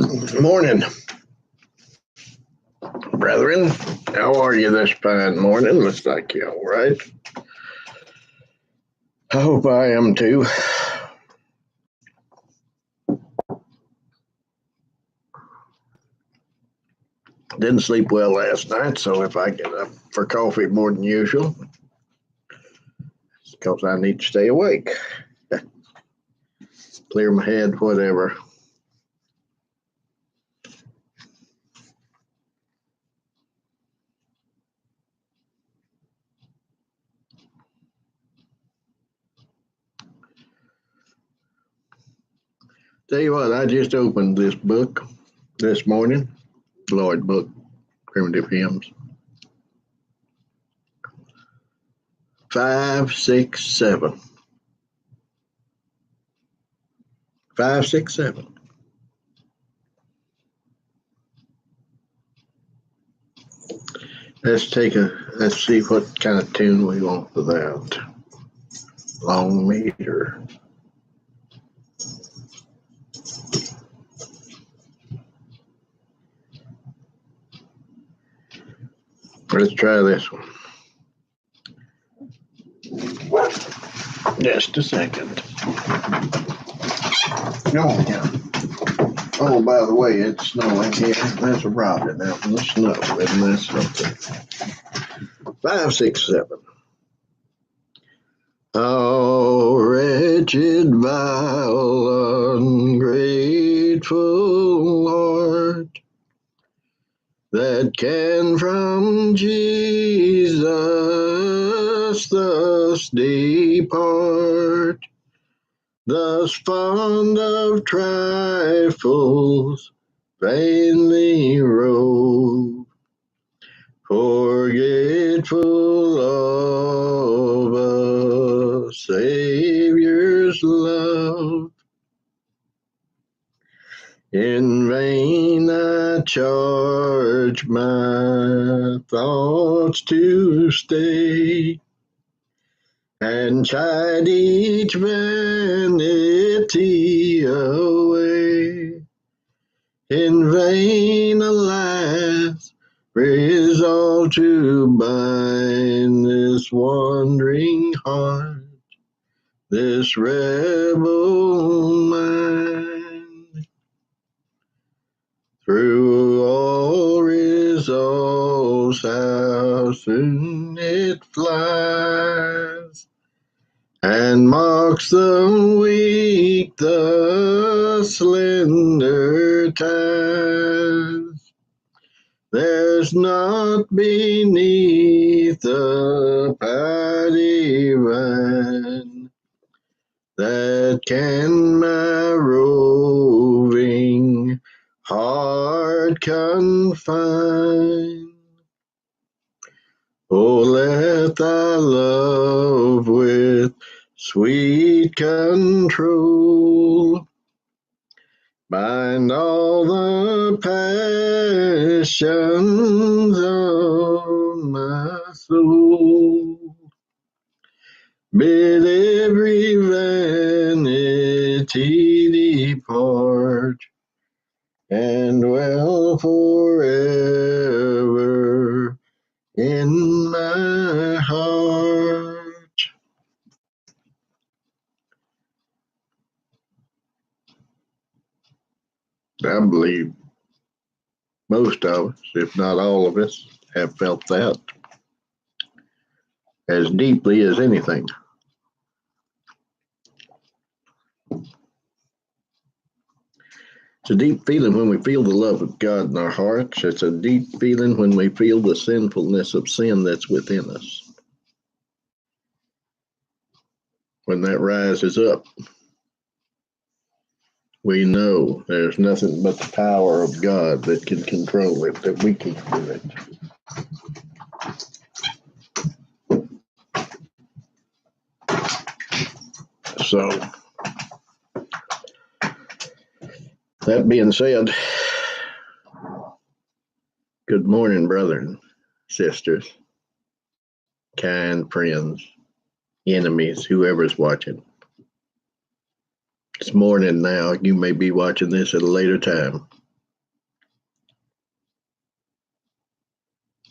Good morning, brethren. How are you this fine morning? Looks like you're all right. I hope I am too. Didn't sleep well last night, so if I get up for coffee more than usual, it's because I need to stay awake. Clear my head, whatever. Tell you what, I just opened this book this morning, Lloyd book, Primitive Hymns. 5, 6, 7. 5, 6, 7. Let's see what kind of tune we want for that. Long meter. Let's try this one. Just a second. Oh, yeah. Oh, by the way, it's snowing here. There's a robin out in the snow, and that's something. 5, 6, 7. Oh, wretched, vile, ungrateful heart that can from Jesus thus depart, thus fond of trifles, vainly rove, forgetful of a Savior's love. In vain I charge my thoughts to stay, and chide each vanity away. In vain, alas, resolve to bind this wandering heart, this rebel mind. Through all resolves, how soon it flies, and mocks the weak, the slender ties. There's naught beneath the patty vine that can my roving heart confine. Oh, let thy love with sweet control bind all the passions of my soul. Bid every vanity depart, and dwell forever in my heart. I believe most of us, if not all of us, have felt that as deeply as anything. It's a deep feeling when we feel the love of God in our hearts. It's a deep feeling when we feel the sinfulness of sin that's within us. When that rises up, we know there's nothing but the power of God that can control it, that we can do it. So, that being said, good morning, brethren, sisters, kind friends, enemies, whoever's watching. It's morning now. You may be watching this at a later time.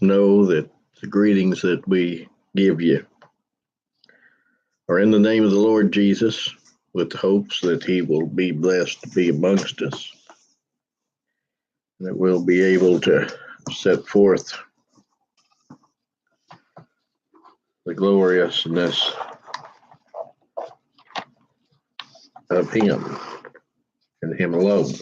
know that the greetings that we give you are in the name of the Lord Jesus, with hopes that he will be blessed to be amongst us, that we'll be able to set forth the gloriousness of him and him alone.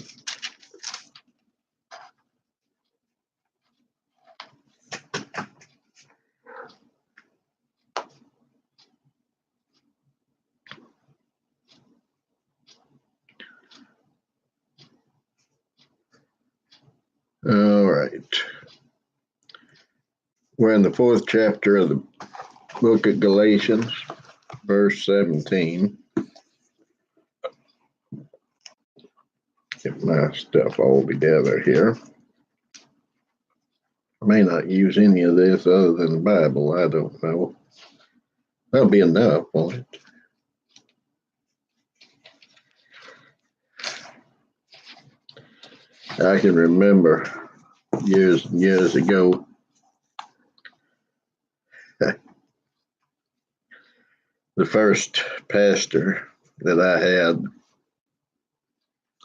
All right. We're in the 4th chapter of the book of Galatians, verse 17. Get my stuff all together here. I may not use any of this other than the Bible. I don't know. That'll be enough, won't it? I can remember years and years ago, the first pastor that I had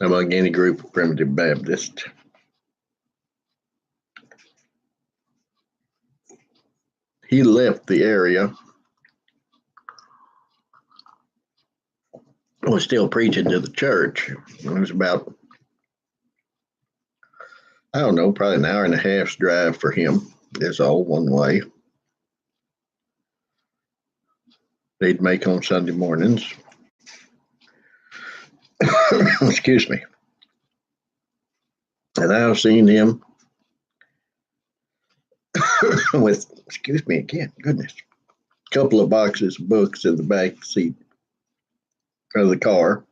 among any group of primitive Baptists. He left the area, was still preaching to the church. It was about, I don't know, probably an hour and a half's drive for him. It's all one way. They'd make on Sunday mornings. Excuse me. And I've seen him with, excuse me again, goodness, a couple of boxes of books in the back seat of the car.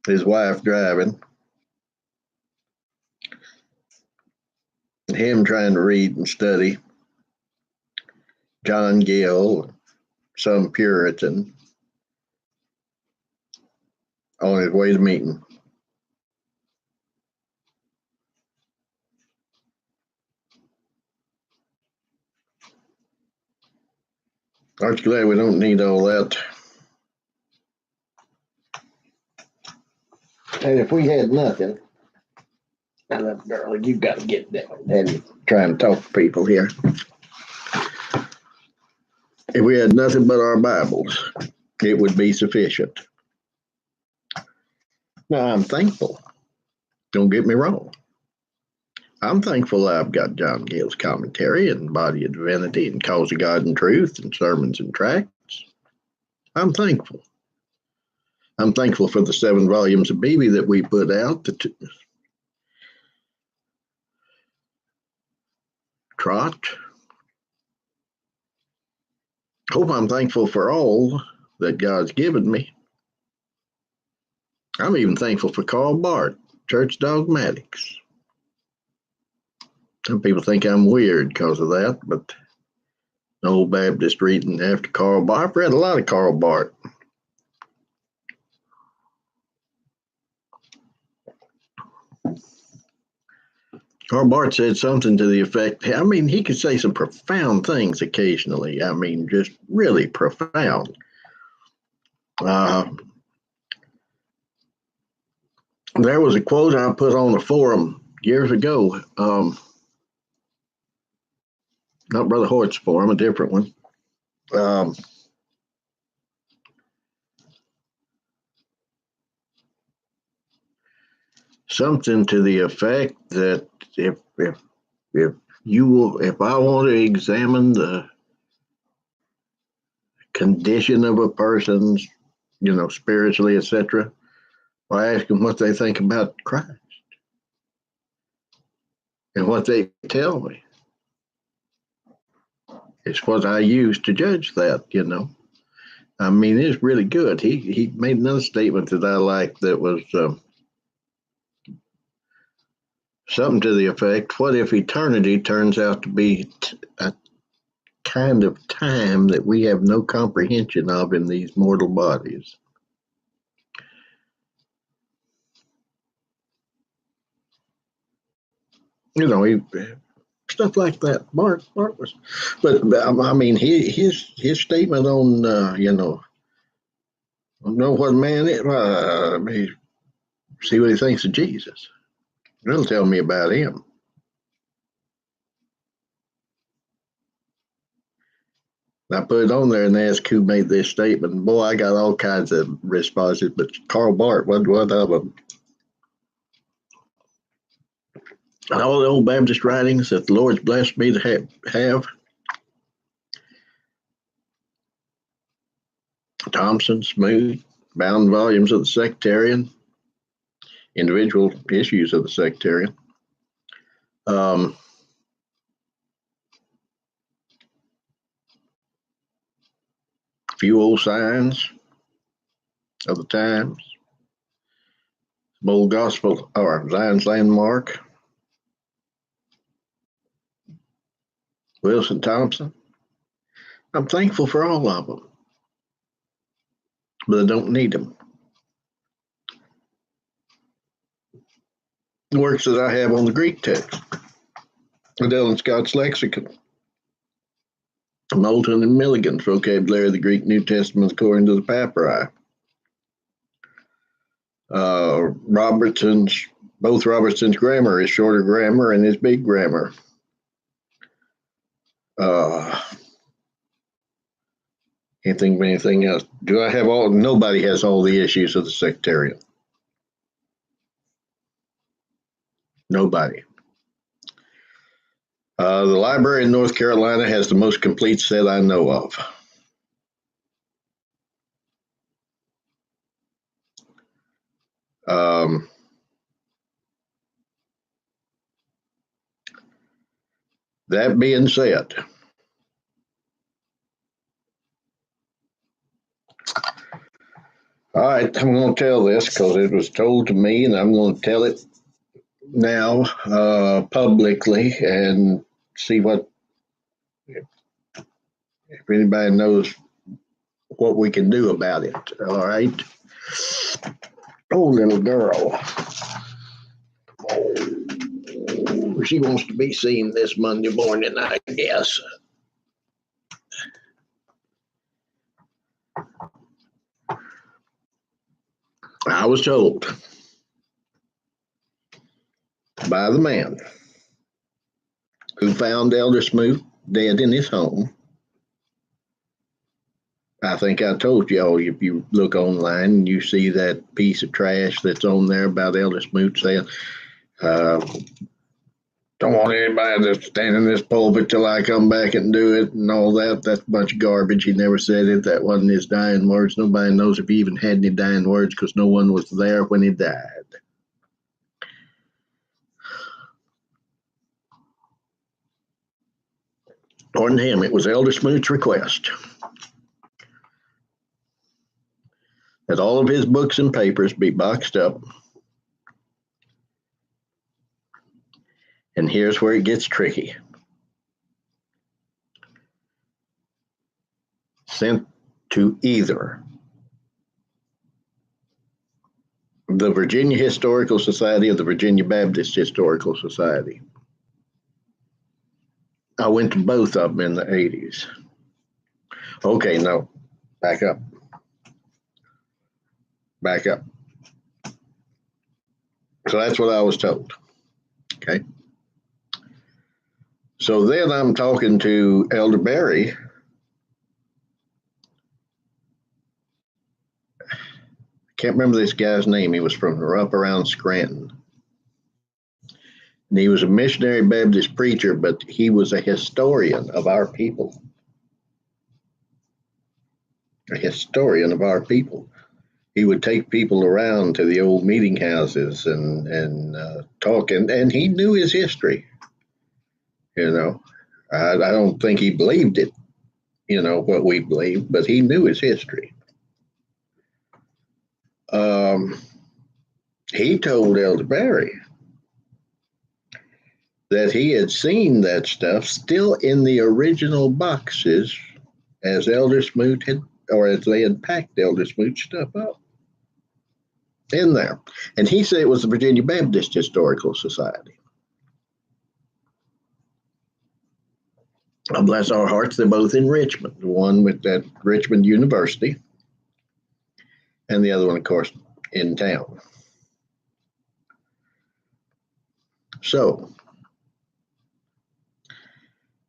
His wife driving. Him trying to read and study John Gill, some Puritan, on his way to meeting. Aren't you glad we don't need all that? And if we had nothing, now, darling, you got to get down. Daddy trying to talk to people here. If we had nothing but our Bibles, it would be sufficient. Now, I'm thankful. Don't get me wrong. I'm thankful I've got John Gill's commentary and Body of Divinity and Cause of God and Truth and Sermons and Tracts. I'm thankful. I'm thankful for the 7 volumes of Beebe that we put out. Trot. Hope I'm thankful for all that God's given me. I'm even thankful for Karl Barth, Church Dogmatics. Some people think I'm weird because of that, but the old Baptist reading after Karl Barth. I've read a lot of Karl Barth. Karl Barth said something to the effect, I mean, he could say some profound things occasionally. I mean, just really profound. There was a quote I put on the forum years ago. Not Brother Hort's forum, a different one. Something to the effect that if I want to examine the condition of a person's, spiritually, etc., I ask them what they think about Christ and what they tell me. It's what I use to judge that, I mean, it's really good. He made another statement that I liked that was something to the effect, what if eternity turns out to be a kind of time that we have no comprehension of in these mortal bodies? He stuff like that. Bart was, but I mean, his statement on know what man is. See what he thinks of Jesus. It'll tell me about him. I put it on there and asked who made this statement. Boy, I got all kinds of responses, but Karl Barth was one of them. And all the old Baptist writings that the Lord's blessed me to have. Thompson, Smoot, bound volumes of the Sectarian, individual issues of the Sectarian. Few old signs of the times. Old Gospel, or Zion's Landmark. Wilson Thompson. I'm thankful for all of them, but I don't need them. The works that I have on the Greek text, Adele and Scott's Lexicon, Moulton and Milligan's Vocabulary of the Greek New Testament according to the Papyri, both Robertson's grammar, his shorter grammar and his big grammar. Can't think of anything else. Do I have all? Nobody has all the issues of the sectarian. Nobody. The library in North Carolina has the most complete set I know of. That being said, all right, I'm going to tell this because it was told to me, and I'm going to tell it now publicly and see if anybody knows what we can do about it. All right. Oh, little girl. Oh, she wants to be seen this Monday morning, I guess. I was told by the man who found Elder Smoot dead in his home. I think I told y'all, if you look online and you see that piece of trash that's on there about Elder Smoot saying, don't want anybody to stand in this pulpit till I come back and do it and all that. That's a bunch of garbage. He never said it. That wasn't his dying words. Nobody knows if he even had any dying words because no one was there when he died. According to him, it was Elder Smoot's request that all of his books and papers be boxed up. And here's where it gets tricky. Sent to either the Virginia Historical Society or the Virginia Baptist Historical Society. I went to both of them in the 80s. Okay, no, back up. So that's what I was told. Okay. So then I'm talking to Elder Barry. Can't remember this guy's name. He was from up around Scranton. And he was a missionary Baptist preacher, but he was a historian of our people. A historian of our people. He would take people around to the old meeting houses and talk, and he knew his history. You know, I don't think he believed it, what we believe, but he knew his history. He told Elder Barry that he had seen that stuff still in the original boxes as Elder Smoot had, or as they had packed Elder Smoot's stuff up in there. And he said it was the Virginia Baptist Historical Society. Bless our hearts, they're both in Richmond. The one with that Richmond University, and the other one, of course, in town. So,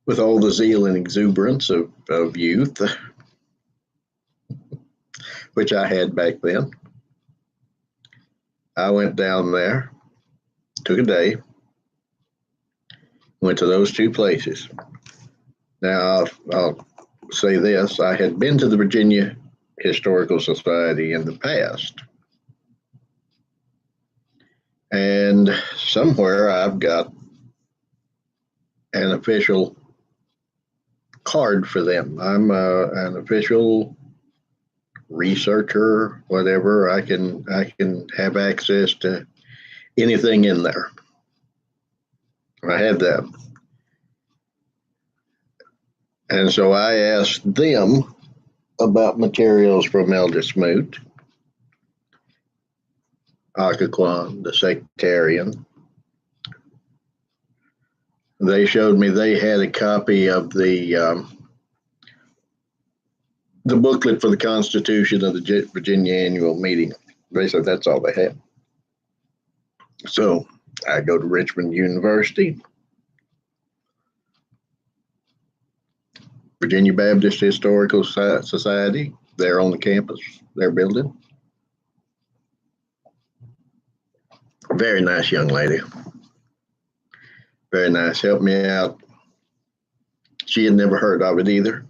with all the zeal and exuberance of youth, which I had back then, I went down there, took a day, went to those two places. Now, I'll say this. I had been to the Virginia Historical Society in the past. And somewhere I've got an official card for them. I'm an official researcher, whatever. I can have access to anything in there. I had that. And so I asked them about materials from Elder Smoot, Occoquan, the sectarian. They showed me they had a copy of the booklet for the Constitution of the Virginia Annual Meeting. They said that's all they had. So I go to Richmond University, Virginia Baptist Historical Society. They're on the campus, their building. Very nice young lady. Very nice. Helped me out. She had never heard of it either.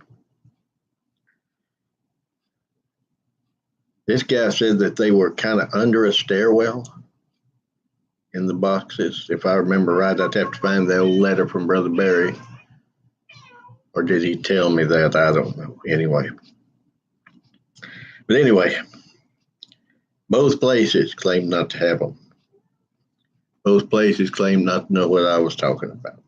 This guy said that they were kind of under a stairwell in the boxes. If I remember right, I'd have to find the old letter from Brother Barry. Or did he tell me that? I don't know. Anyway. But anyway, both places claimed not to have them. Both places claimed not to know what I was talking about.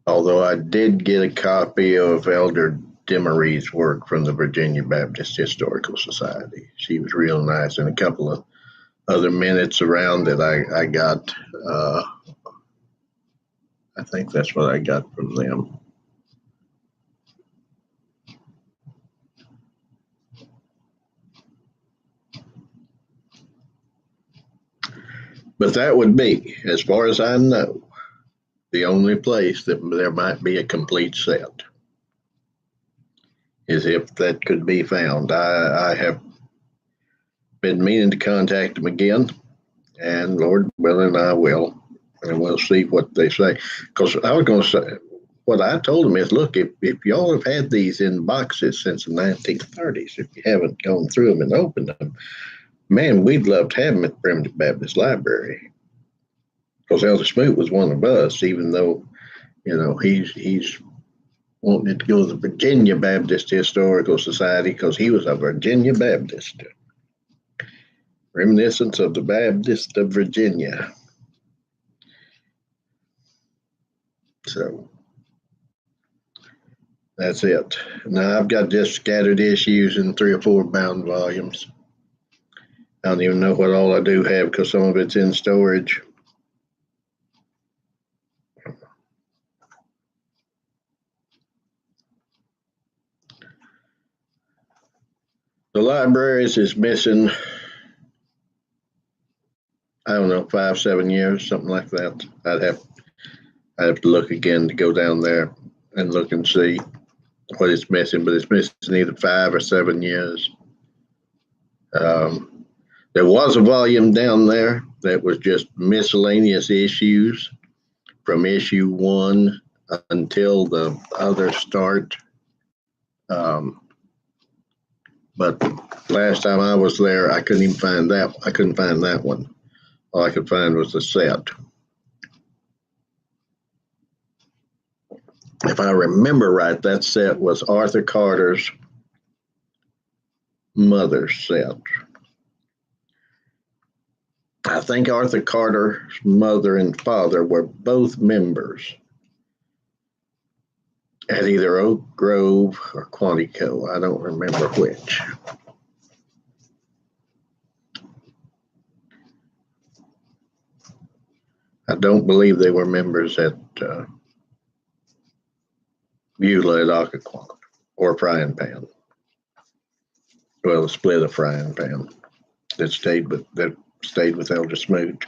Although I did get a copy of Elder Demery's work from the Virginia Baptist Historical Society. She was real nice, and a couple of other minutes around that I got. I think that's what I got from them. But that would be, as far as I know, the only place that there might be a complete set, is if that could be found. I have been meaning to contact them again, and Lord willing, I will, and we'll see what they say. Because I was going to say, what I told them is, look, if y'all have had these in boxes since the 1930s, if you haven't gone through them and opened them, man, we'd love to have them at the Primitive Baptist Library. Because Elder Smoot was one of us, even though, he's wanting to go to the Virginia Baptist Historical Society because he was a Virginia Baptist. Reminiscence of the Baptist of Virginia. So that's it. Now I've got just scattered issues in 3 or 4 bound volumes. I don't even know what all I do have because some of it's in storage. The libraries is missing, I don't know, 5, 7 years, something like that. I'd have to look again to go down there and look and see what it's missing, but it's missing either 5 or 7 years. There was a volume down there that was just miscellaneous issues from issue 1 until the other start. But last time I was there, I couldn't even find that. I couldn't find that one. All I could find was the set. If I remember right, that set was Arthur Carter's mother's set. I think Arthur Carter's mother and father were both members at either Oak Grove or Quantico. I don't remember which. I don't believe they were members at Beulah at Occoquan or Frying Pan. Well, a split of Frying Pan that stayed with Elder Smoot.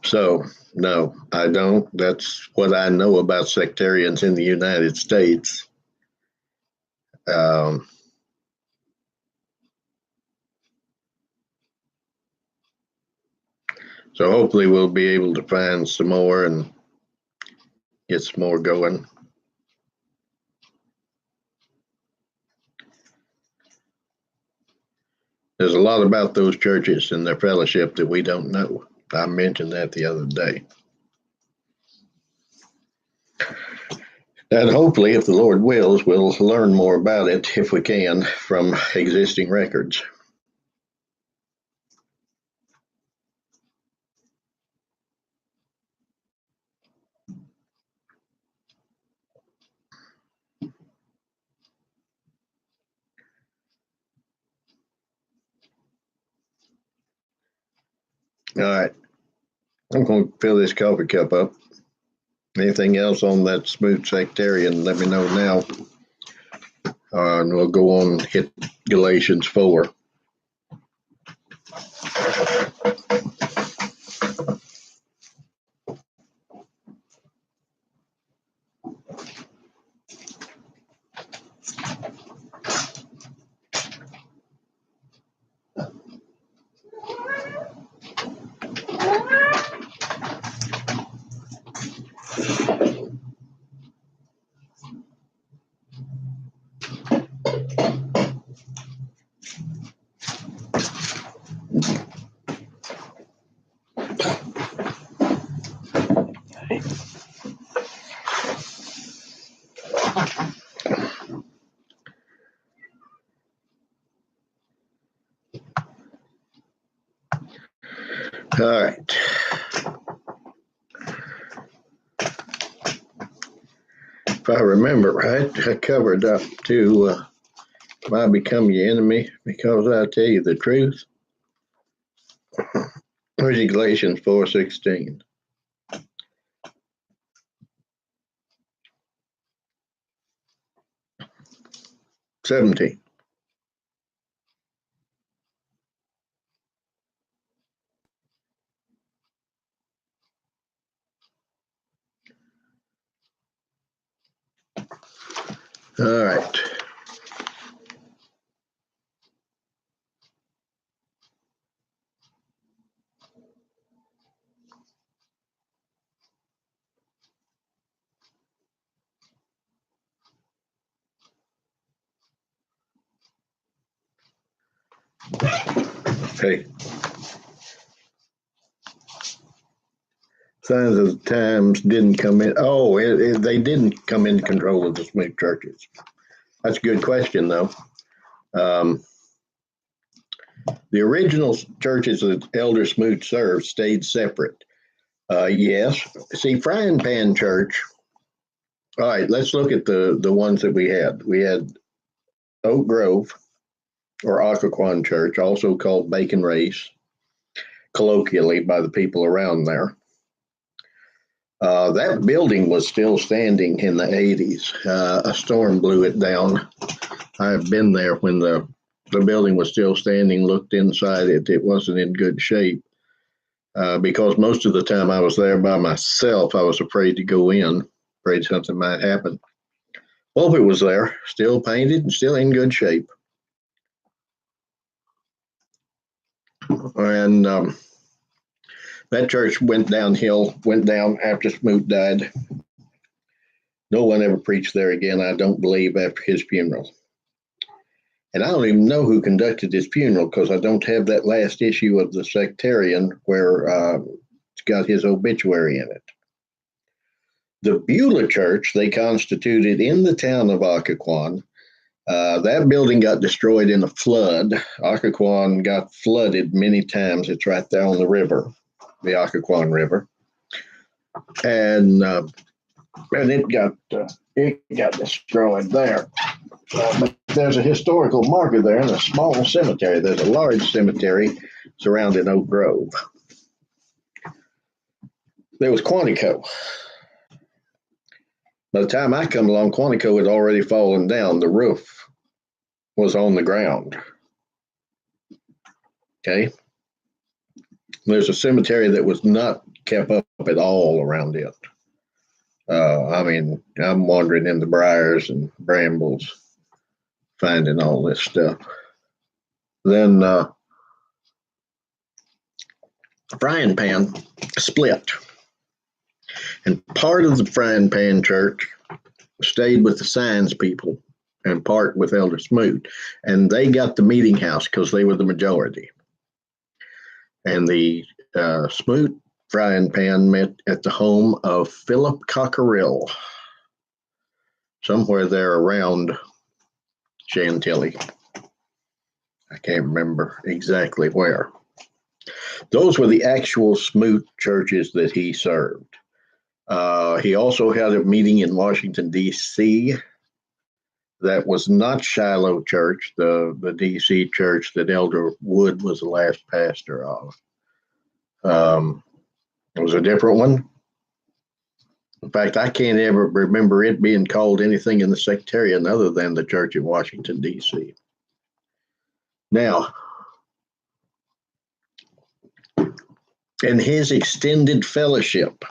So, no, I don't. That's what I know about sectarians in the United States. So hopefully we'll be able to find some more and get some more going. There's a lot about those churches and their fellowship that we don't know. I mentioned that the other day. And hopefully, if the Lord wills, we'll learn more about it if we can from existing records. All right. I'm going to fill this coffee cup up. Anything else on that Smoot sectarian, let me know now. And we'll go on and hit Galatians 4. All right. If I remember right, I covered up to I become your enemy because I tell you the truth. Where's Galatians 4:16? $17. All right. Hey. Signs of the times didn't come in. Oh, they didn't come into control of the Smoot churches. That's a good question, though. The original churches that Elder Smoot served stayed separate. Yes. See, Frying Pan Church. All right, let's look at the ones that we had. We had Oak Grove, or Occoquan Church, also called Bacon Race, colloquially by the people around there. That building was still standing in the 80s. A storm blew it down. I've been there when the building was still standing, looked inside it. It wasn't in good shape. Because most of the time I was there by myself, I was afraid to go in, afraid something might happen. Well, it was there, still painted and still in good shape. And that church went down after Smoot died. No one ever preached there again, I don't believe, after his funeral. And I don't even know who conducted his funeral because I don't have that last issue of the Sectarian where it's got his obituary in it. The Beulah Church they constituted in the town of Occoquan. That building got destroyed in a flood. Occoquan got flooded many times. It's right there on the river, the Occoquan River, and it got destroyed there. But there's a historical marker there and a small cemetery. There's a large cemetery surrounding Oak Grove. There was Quantico. By the time I come along, Quantico had already fallen down. The roof was on the ground. Okay. There's a cemetery that was not kept up at all around it. I mean, I'm wandering in the briars and brambles, finding all this stuff. Then Frying Pan split. And part of the Frying Pan Church stayed with the Signs people and part with Elder Smoot. And they got the meeting house because they were the majority. And the Smoot Frying Pan met at the home of Philip Cockerill, somewhere there around Chantilly. I can't remember exactly where. Those were the actual Smoot churches that he served. He also had a meeting in Washington, D.C. that was not Shiloh Church, the D.C. church that Elder Wood was the last pastor of. It was a different one. In fact, I can't ever remember it being called anything in the sectarian other than the Church of Washington, D.C. Now, in his extended fellowship,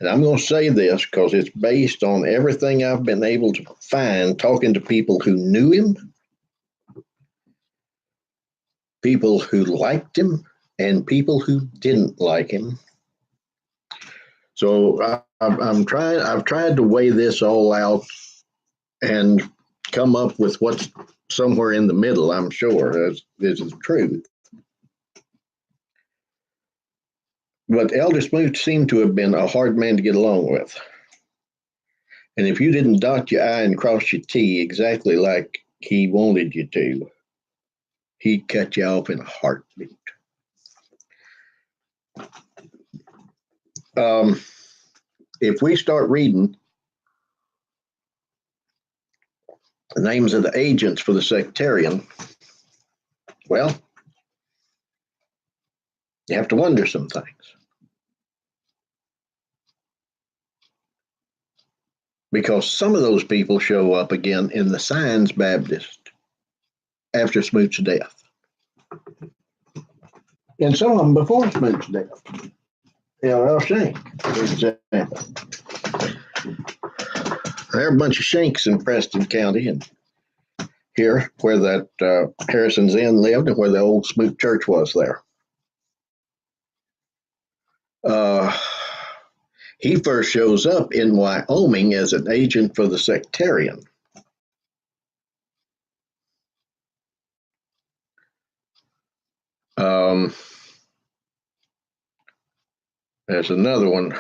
and I'm going to say this because it's based on everything I've been able to find talking to people who knew him, people who liked him, and people who didn't like him. So I've tried to weigh this all out and come up with what's somewhere in the middle, I'm sure, this is the truth. But Elder Smoot seemed to have been a hard man to get along with. And if you didn't dot your I and cross your T exactly like he wanted you to, he'd cut you off in a heartbeat. If we start reading the names of the agents for the sectarian, well, you have to wonder some things. Because some of those people show up again in the Signs Baptist after Smoot's death. And some of them before Smoot's death. L.L. Shank, for example. There are a bunch of Shanks in Preston County and here where that Harrison's Inn lived and where the old Smoot Church was there. He first shows up in Wyoming as an agent for the sectarian. There's another one.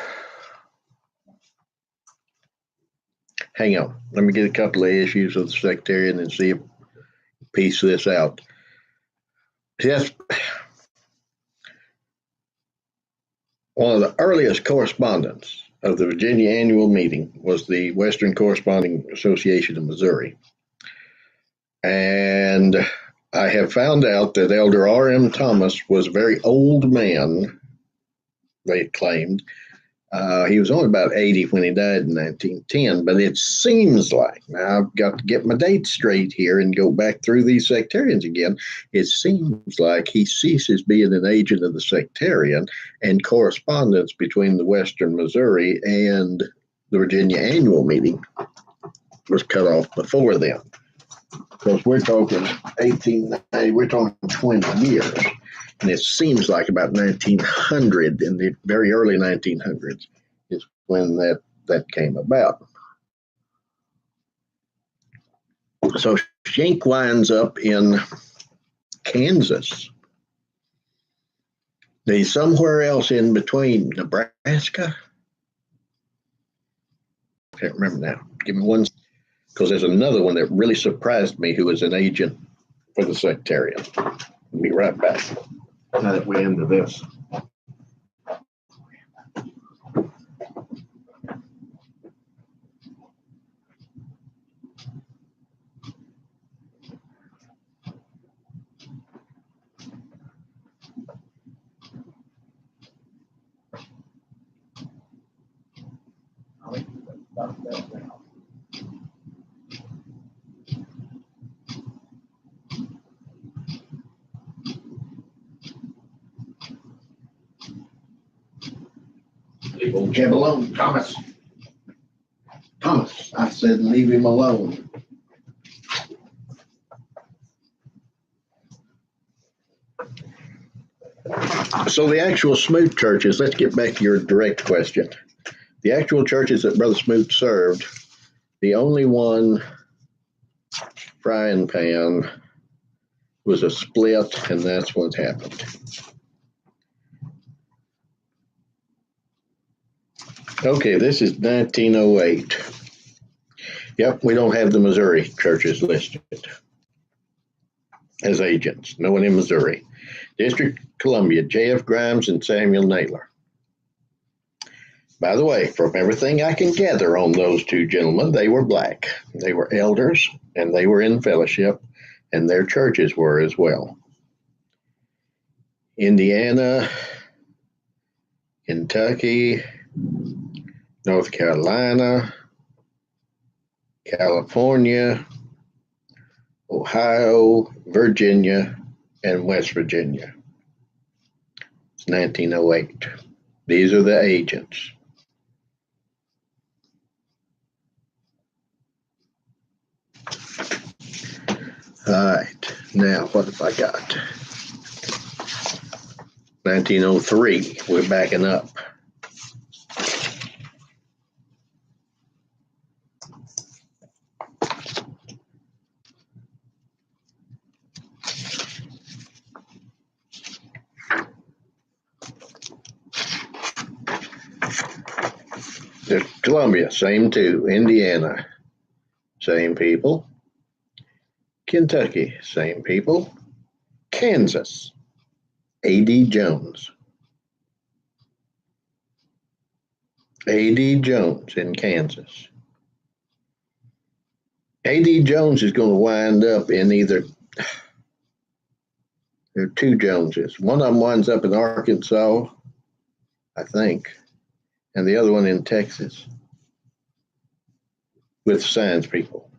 Hang on. Let me get a couple of issues of the sectarian and see if piece this out. Yes. One of the earliest correspondents of the Virginia Annual Meeting was the Western Corresponding Association of Missouri. And I have found out that Elder R.M. Thomas was a very old man, they claimed. He was only about 80 when he died in 1910, but it seems like, now I've got to get my dates straight here and go back through these sectarians again. It seems like he ceases being an agent of the sectarian, and correspondence between the Western Missouri and the Virginia Annual Meeting was cut off before then. Because we're talking 1890, we're talking 20 years. And it seems like about 1900, in the very early 1900s, is when that came about. So Shank winds up in Kansas. He's somewhere else in between. Nebraska? I can't remember now. Give me one, because there's another one that really surprised me who was an agent for the sectarian. I'll be right back. Now that we're into this. leave old Jeb alone, Thomas. Thomas, I said leave him alone. So the actual Smoot churches, let's get back to your direct question. The actual churches that Brother Smoot served, the only one frying pan was a split, and that's what happened. Okay, this is 1908. Yep, we don't have the Missouri churches listed as agents. No one in Missouri. District of Columbia, J.F. Grimes and Samuel Naylor. By the way, from everything I can gather on those two gentlemen, they were black. They were elders, and they were in fellowship, and their churches were as well. Indiana, Kentucky, North Carolina, California, Ohio, Virginia, and West Virginia. It's 1908. These are the agents. All right, now what have I got? 1903, we're backing up. Columbia, same two. Indiana, same people. Kentucky, same people. Kansas, A.D. Jones. A.D. Jones in Kansas. A.D. Jones is going to wind up in either, there are two Joneses. One of them winds up in Arkansas, I think, and the other one in Texas with Signs people.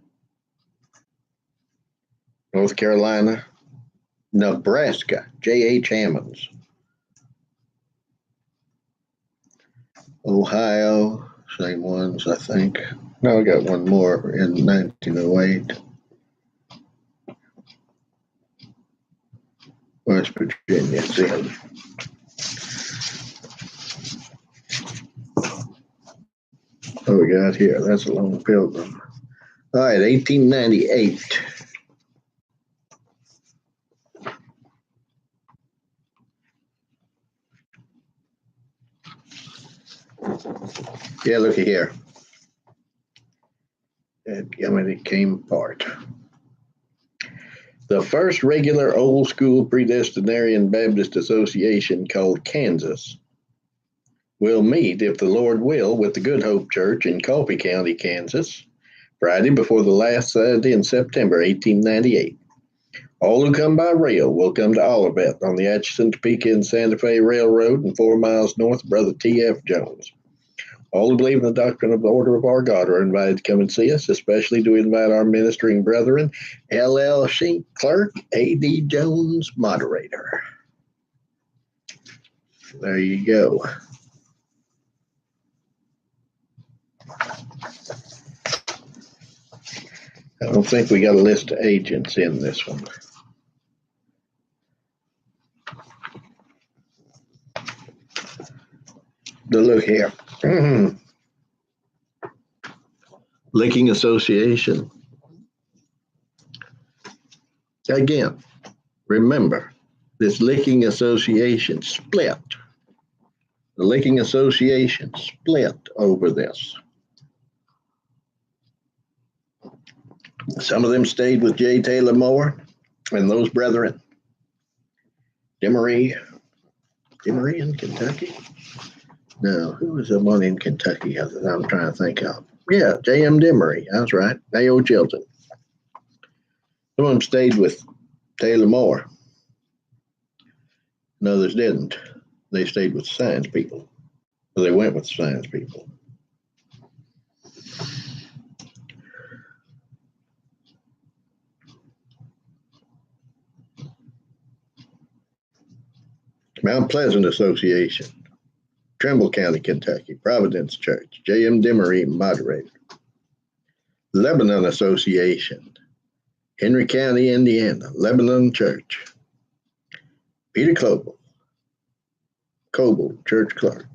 North Carolina, Nebraska, J.H. Hammonds. Ohio, same ones, I think. No, I got one more in 1908. West Virginia, in. What we got here? That's a long pilgrim. All right, 1898. Yeah, looky here. It came apart. The first regular old school Predestinarian Baptist Association, called Kansas, will meet, if the Lord will, with the Good Hope Church in Coffee County, Kansas, Friday before the last Saturday in September 1898. All who come by rail will come to Olivet on the Atchison, Topeka, and Santa Fe Railroad and 4 miles north of Brother T.F. Jones. All who believe in the doctrine of the Order of our God are invited to come and see us, especially to invite our ministering brethren, LLC Clerk, A.D. Jones, Moderator. There you go. I don't think we got a list of agents in this one. But look here. Licking Association. Again, remember, this Licking Association split. The Licking Association split over this. Some of them stayed with J. Taylor Moore and those brethren. Demery in Kentucky? No, who was the one in Kentucky that I'm trying to think of? Yeah, J.M. Demery. That's right. A.O. Chilton. Some of them stayed with Taylor Moore. And others didn't. They stayed with Science people. So they went with Science people. Mount Pleasant Association. Trimble County, Kentucky, Providence Church, J.M. Demery, moderator. Lebanon Association, Henry County, Indiana, Lebanon Church. Peter Coble, church clerk.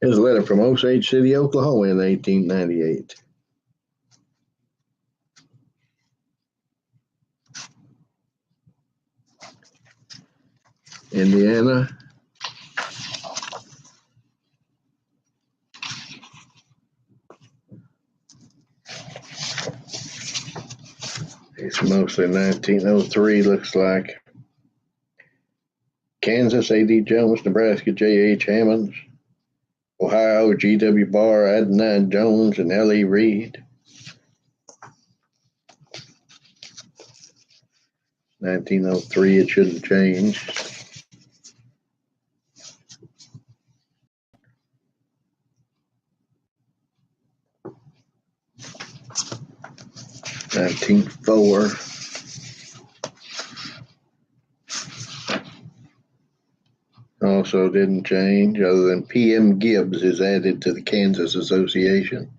Here's a letter from Osage City, Oklahoma in 1898. Indiana. It's mostly 1903, looks like. Kansas, A.D. Jones. Nebraska, J.H. Hammonds. Ohio, G.W. Barr, Adonai Jones, and L.E. Reed. 1903, it shouldn't change. (1904). Also didn't change, other than P.M. Gibbs is added to the Kansas Association.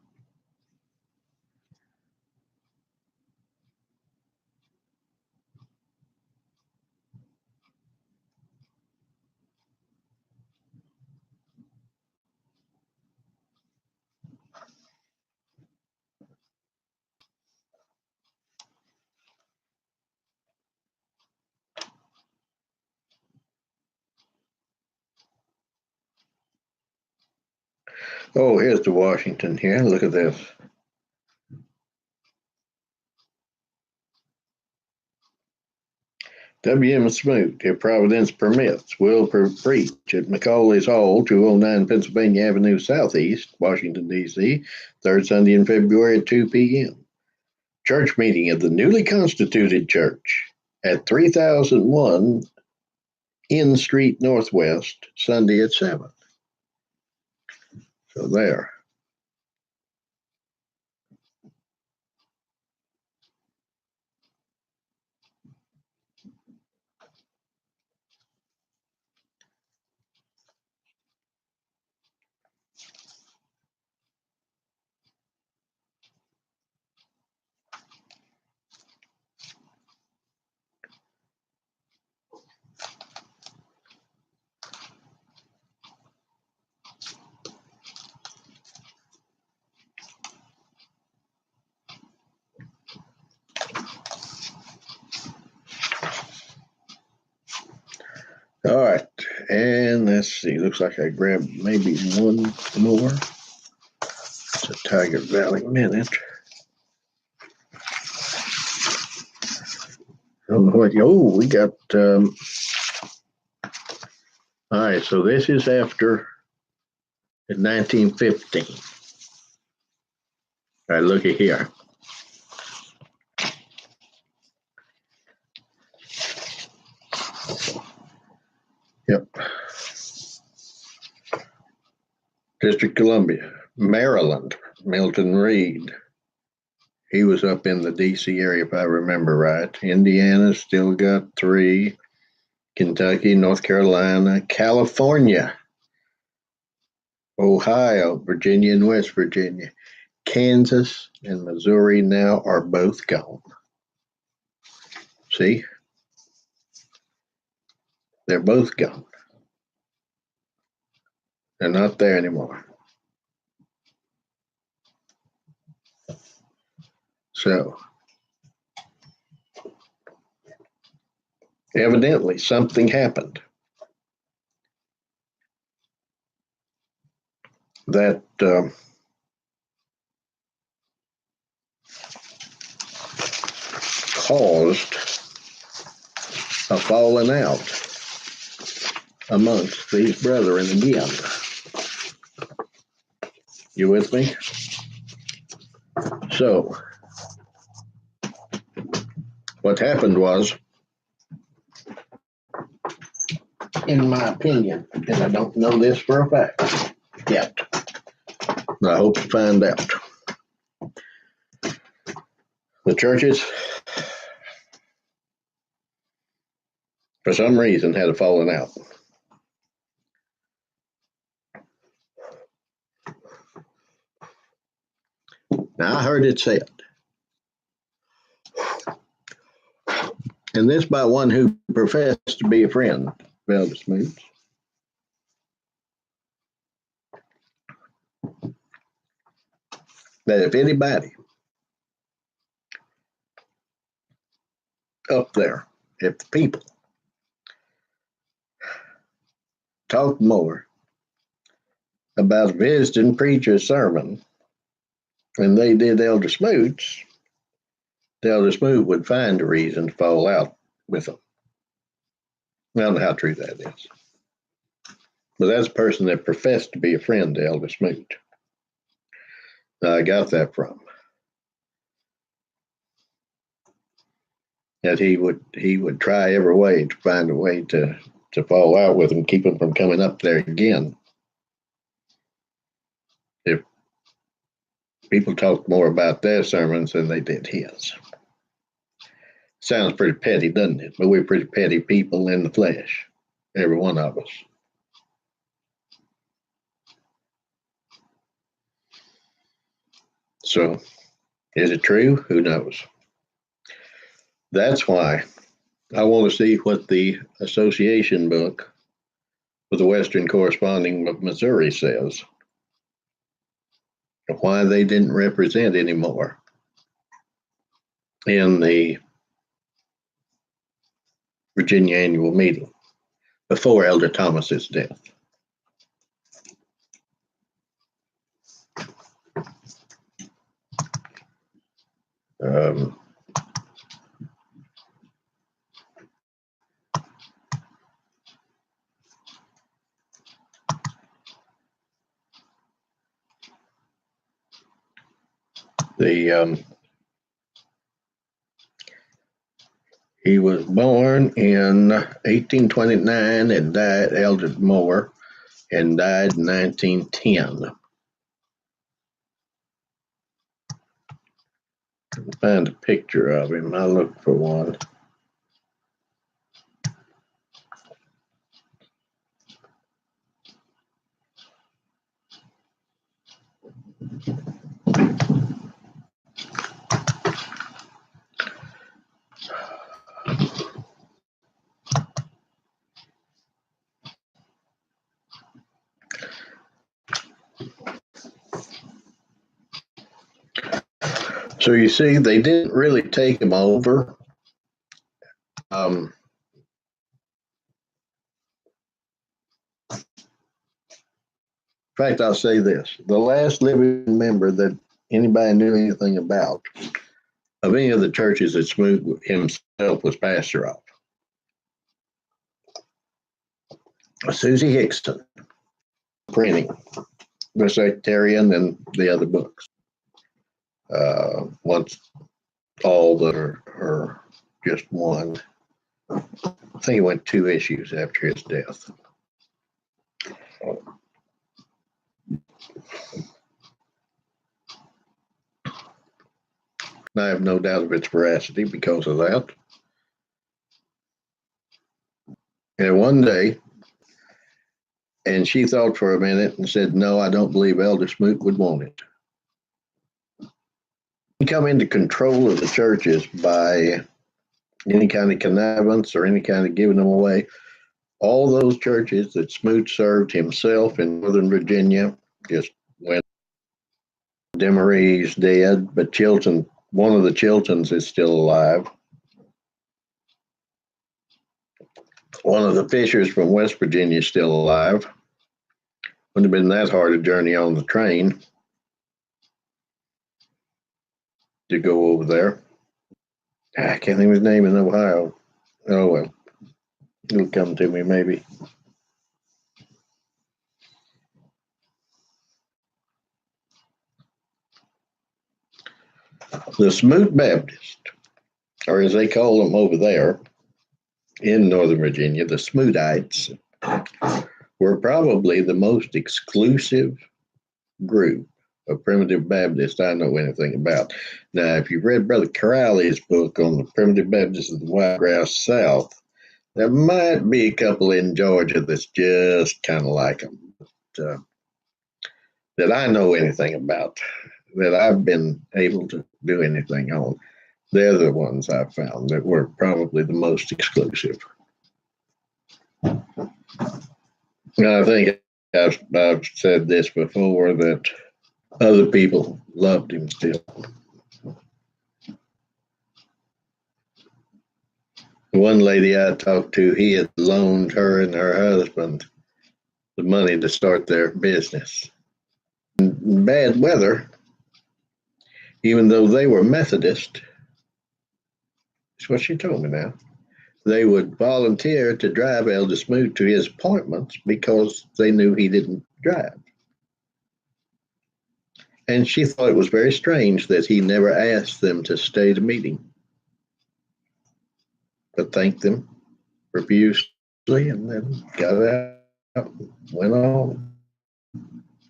Oh, here's the Washington here. Look at this. W.M. Smoot, if Providence permits, will preach at Macaulay's Hall, 209 Pennsylvania Avenue Southeast, Washington, D.C., third Sunday in February at 2 p.m. Church meeting of the newly constituted church at 3001 N Street Northwest, Sunday at 7. So there. All right, and let's see. Looks like I grabbed maybe one more. It's a Tiger Valley Minute. Oh, we got. All right, so this is after 1915. All right, looky here. Yep. District of Columbia, Maryland, Milton Reed. He was up in the D.C. area, if I remember right. Indiana still got 3. Kentucky, North Carolina, California, Ohio, Virginia, and West Virginia. Kansas and Missouri now are both gone. See? They're both gone. They're not there anymore. So, evidently, something happened that caused a falling out amongst these brethren again. You with me? So, what happened was, in my opinion, and I don't know this for a fact yet, I hope to find out. The churches, for some reason, had a falling out. Now, I heard it said, and this by one who professed to be a friend of Elder Smoot's, that if anybody up there, if the people talked more about visiting preacher's sermon than they did Elder Smoot's, Elder Smoot would find a reason to fall out with them. I don't know how true that is. But that's a person that professed to be a friend to Elder Smoot. I got that from. That he would try every way to find a way to fall out with him, keep him from coming up there again. If people talked more about their sermons than they did his. Sounds pretty petty, doesn't it? But we're pretty petty people in the flesh, every one of us. So, is it true? Who knows? That's why I want to see what the association book with the Western Corresponding of Missouri says. Why they didn't represent anymore in the Virginia annual meeting before Elder Thomas's death. He was born in 1829 and died, Elder Moore, and died in 1910. Find a picture of him. I looked for one. So you see, they didn't really take him over. In fact, I'll say this. The last living member that anybody knew anything about of any of the churches that Smoot himself was pastor of, Susie Hickston, printing, the secretarian, and the other books. Once all that are just one. I think he went 2 issues after his death. I have no doubt of its veracity because of that. And one day, and she thought for a minute and said, "No, I don't believe Elder Smoot would want it." You come into control of the churches by any kind of connivance or any kind of giving them away. All those churches that Smoot served himself in Northern Virginia just went. Demarie's dead, but Chilton, one of the Chiltons is still alive. One of the Fishers from West Virginia is still alive. Wouldn't have been that hard a journey on the train to go over there. I can't think of his name in Ohio. Oh well, it'll come to me maybe. The Smoot Baptist, or as they call them over there in Northern Virginia, the Smootites, were probably the most exclusive group a primitive Baptist I know anything about. Now, if you've read Brother Crowley's book on the primitive Baptists of the Wiregrass South, there might be a couple in Georgia that's just kind of like them. But, that I know anything about, that I've been able to do anything on. They're the ones I've found that were probably the most exclusive. And I think I've said this before, that other people loved him still. One lady I talked to, he had loaned her and her husband the money to start their business. In bad weather, even though they were Methodist, that's what she told me now, they would volunteer to drive Elder Smoot to his appointments because they knew he didn't drive. And she thought it was very strange that he never asked them to stay to meeting, but thanked them profusely and then got out, went on.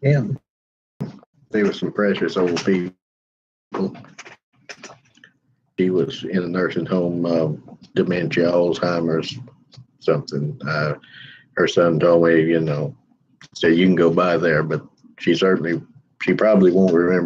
Yeah, they were some precious old people. She was in a nursing home, dementia, Alzheimer's, something. Her son told me, said you can go by there, but she probably won't remember